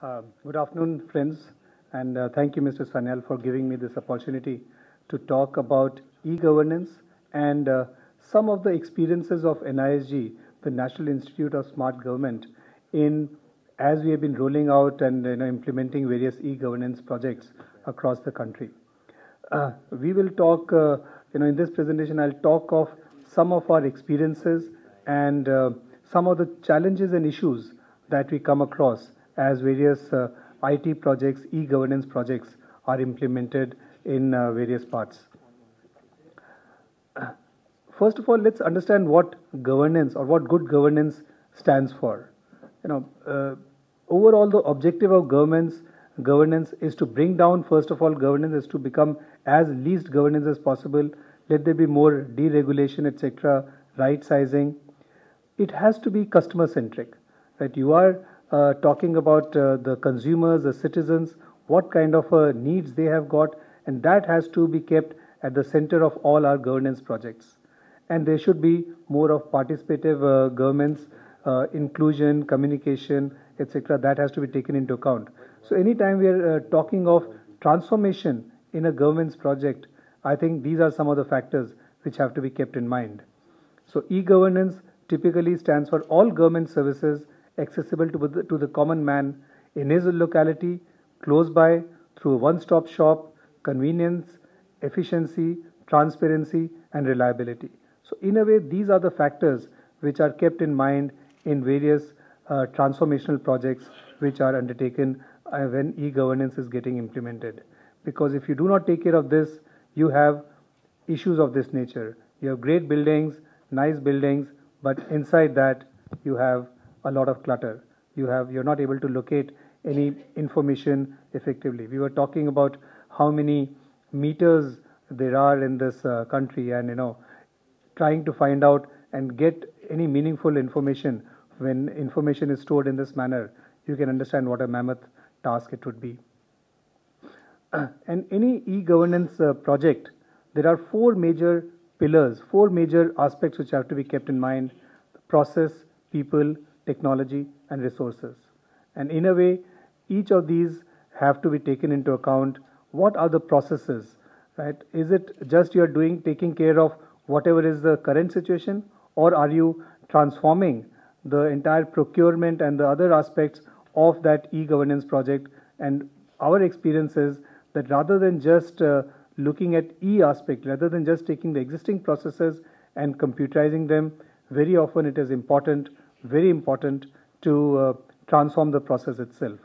Good afternoon, friends, and thank you, Mr. Sanyal, for giving me this opportunity to talk about e-governance and some of the experiences of NISG, the National Institute of Smart Government, in as we have been rolling out and implementing various e-governance projects across the country. We will talk, in this presentation, I'll talk of some of our experiences and some of the challenges and issues that we come across as various IT projects, e-governance projects are implemented in various parts. First of all, let's understand what governance or what good governance stands for. You know, overall, the objective of governance is to bring down. First of all, governance is to become as least governance as possible. Let there be more deregulation, etc. Right sizing. It has to be customer centric. Right? You are talking about the consumers, the citizens, what kind of needs they have got, and that has to be kept at the center of all our governance projects. And there should be more of participative governments, inclusion, communication, etc. That has to be taken into account. So anytime we are talking of transformation in a government's project, I think these are some of the factors which have to be kept in mind. So e-governance typically stands for all government services accessible to the common man in his locality, close by, through a one-stop shop, convenience, efficiency, transparency, and reliability. So in a way, these are the factors which are kept in mind in various transformational projects which are undertaken when e-governance is getting implemented. Because if you do not take care of this, you have issues of this nature. You have great buildings, nice buildings, but inside that you have a lot of clutter. You're not able to locate any information effectively. We were talking about how many meters there are in this country, and trying to find out and get any meaningful information when information is stored in this manner, you can understand what a mammoth task it would be. And any e-governance project, there are four major pillars, four major aspects which have to be kept in mind: process, people, technology, and resources. And in a way, each of these have to be taken into account. What are the processes? Right? Is it just you are taking care of whatever is the current situation, or are you transforming the entire procurement and the other aspects of that e-governance project? And our experience is that rather than just looking at aspect, rather than just taking the existing processes and computerizing them, very often it is important, very important, to transform the process itself.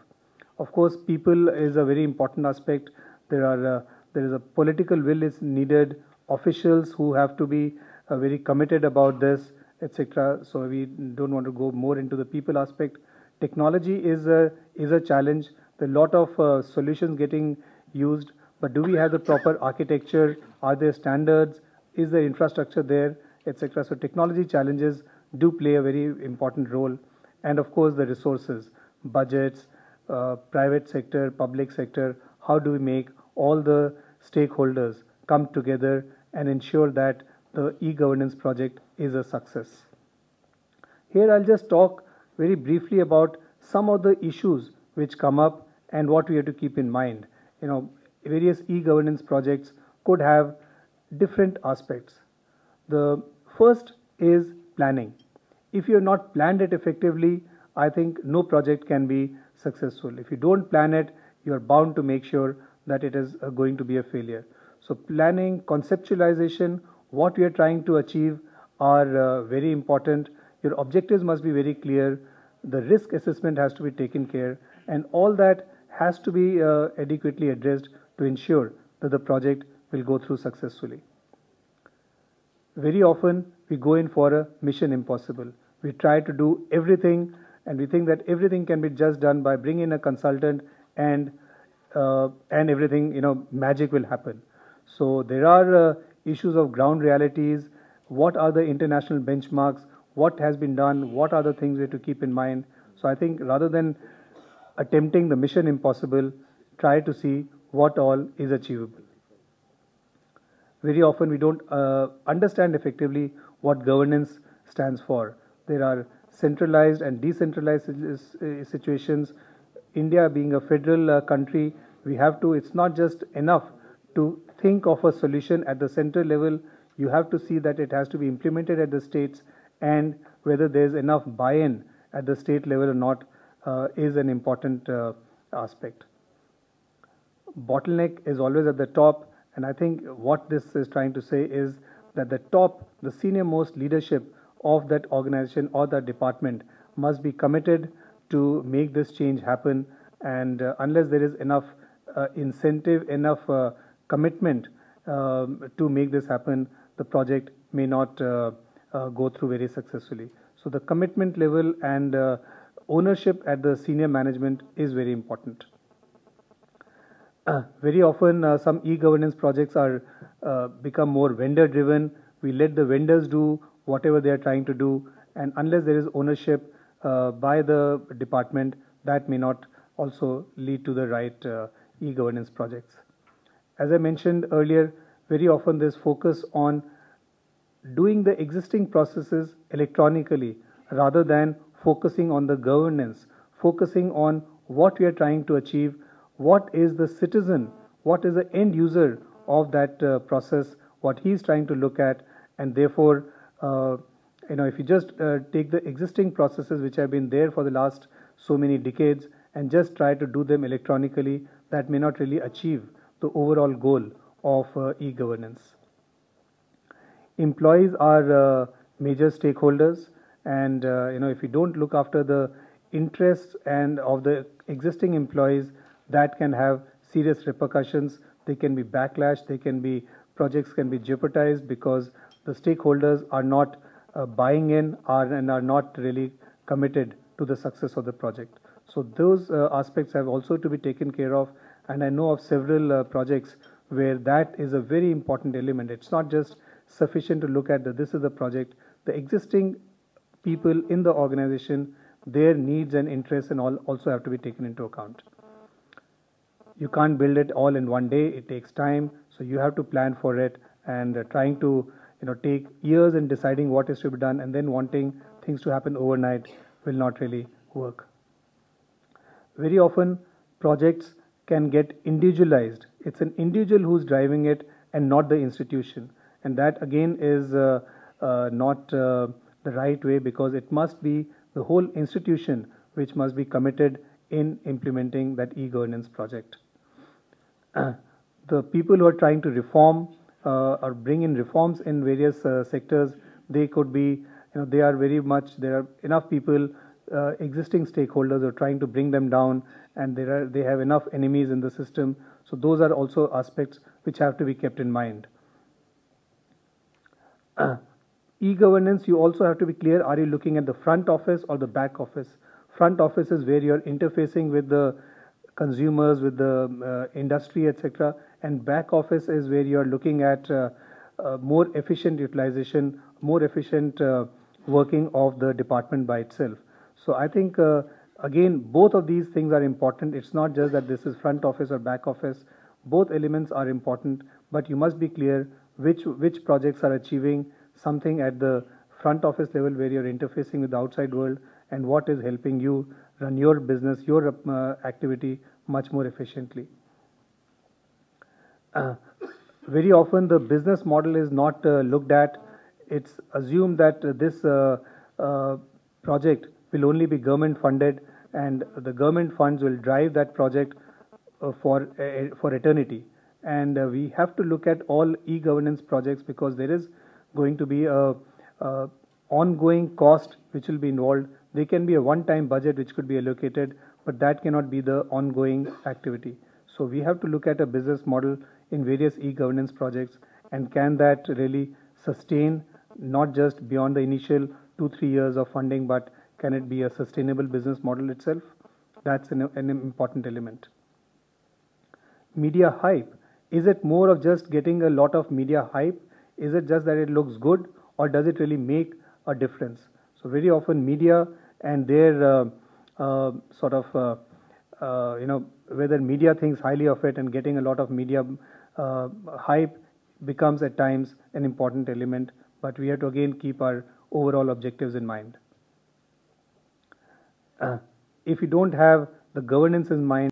Of course, people is a very important aspect. There is a political will is needed, officials who have to be very committed about this, etc. So we don't want to go more into the people aspect. Technology is a challenge. There are a lot of solutions getting used, but do we have the proper architecture? Are there standards? Is the infrastructure there, etc.? So technology challenges do play a very important role, and of course the resources, budgets, private sector, public sector. How do we make all the stakeholders come together and ensure that the e-governance project is a success? Here I'll just talk very briefly about some of the issues which come up and what we have to keep in mind. Various e-governance projects could have different aspects. The first is planning. If you have not planned it effectively, I think no project can be successful. If you don't plan it, you are bound to make sure that it is going to be a failure. So planning, conceptualization, what we are trying to achieve are very important. Your objectives must be very clear. The risk assessment has to be taken care, and all that has to be adequately addressed to ensure that the project will go through successfully. Very often we go in for a mission impossible. We try to do everything, and we think that everything can be just done by bringing in a consultant, and everything, magic will happen. So there are issues of ground realities. What are the international benchmarks? What has been done? What are the things we have to keep in mind? So I think rather than attempting the mission impossible, try to see what all is achievable. Very often we don't understand effectively what governance stands for. There are centralized and decentralized situations. India being a federal country, we have to, it's not just enough to think of a solution at the central level. You have to see that it has to be implemented at the states, and whether there's enough buy-in at the state level or not is an important aspect. Bottleneck is always at the top, and I think what this is trying to say is that the top, the senior most leadership of that organization or that department must be committed to make this change happen, and unless there is enough incentive, enough commitment to make this happen, the project may not go through very successfully. So the commitment level and ownership at the senior management is very important. Very often, some e-governance projects are become more vendor-driven. We let the vendors do whatever they are trying to do, and unless there is ownership by the department, that may not also lead to the right e-governance projects. As I mentioned earlier, very often there's focus on doing the existing processes electronically rather than focusing on the governance, focusing on what we are trying to achieve, what is the citizen, what is the end user of that process, what he is trying to look at, and therefore, if you just take the existing processes which have been there for the last so many decades and just try to do them electronically, that may not really achieve the overall goal of e-governance. Employees are major stakeholders, and if you don't look after the interests and of the existing employees, that can have serious repercussions. They can be backlash, projects can be jeopardized because the stakeholders are not buying in and are not really committed to the success of the project. So those aspects have also to be taken care of, and I know of several projects where that is a very important element. It's not just sufficient to look at that this is the project. The existing people in the organization, their needs and interests and all also have to be taken into account. You can't build it all in one day. It takes time, so you have to plan for it, and trying to take years in deciding what is to be done and then wanting things to happen overnight will not really work. Very often projects can get individualized. It's an individual who's driving it and not the institution, and that again is not the right way, because it must be the whole institution which must be committed in implementing that e-governance project. The people who are trying to reform or bring in reforms in various sectors, they could be, there are enough people, existing stakeholders are trying to bring them down, and they have enough enemies in the system. So those are also aspects which have to be kept in mind. E-governance, you also have to be clear, are you looking at the front office or the back office? Front office is where you're interfacing with the consumers, with the industry, etc. And back office is where you're looking at more efficient utilization, more efficient working of the department by itself. So I think, again, both of these things are important. It's not just that this is front office or back office. Both elements are important, but you must be clear which projects are achieving something at the front office level where you're interfacing with the outside world, and what is helping you run your business, your activity much more efficiently. Very often the business model is not looked at. It's assumed that this project will only be government funded, and the government funds will drive that project for eternity. And we have to look at all e-governance projects, because there is going to be a ongoing cost which will be involved. There can be a one-time budget which could be allocated, but that cannot be the ongoing activity. So we have to look at a business model in various e-governance projects, and can that really sustain not just beyond the initial 2-3 years of funding, but can it be a sustainable business model itself? That's an important element. Media hype. Is it more of just getting a lot of media hype? Is it just that it looks good, or does it really make a difference? So very often media and their whether media thinks highly of it, and getting a lot of media hype becomes at times an important element, but we have to again keep our overall objectives in mind. If you don't have the governance in mind,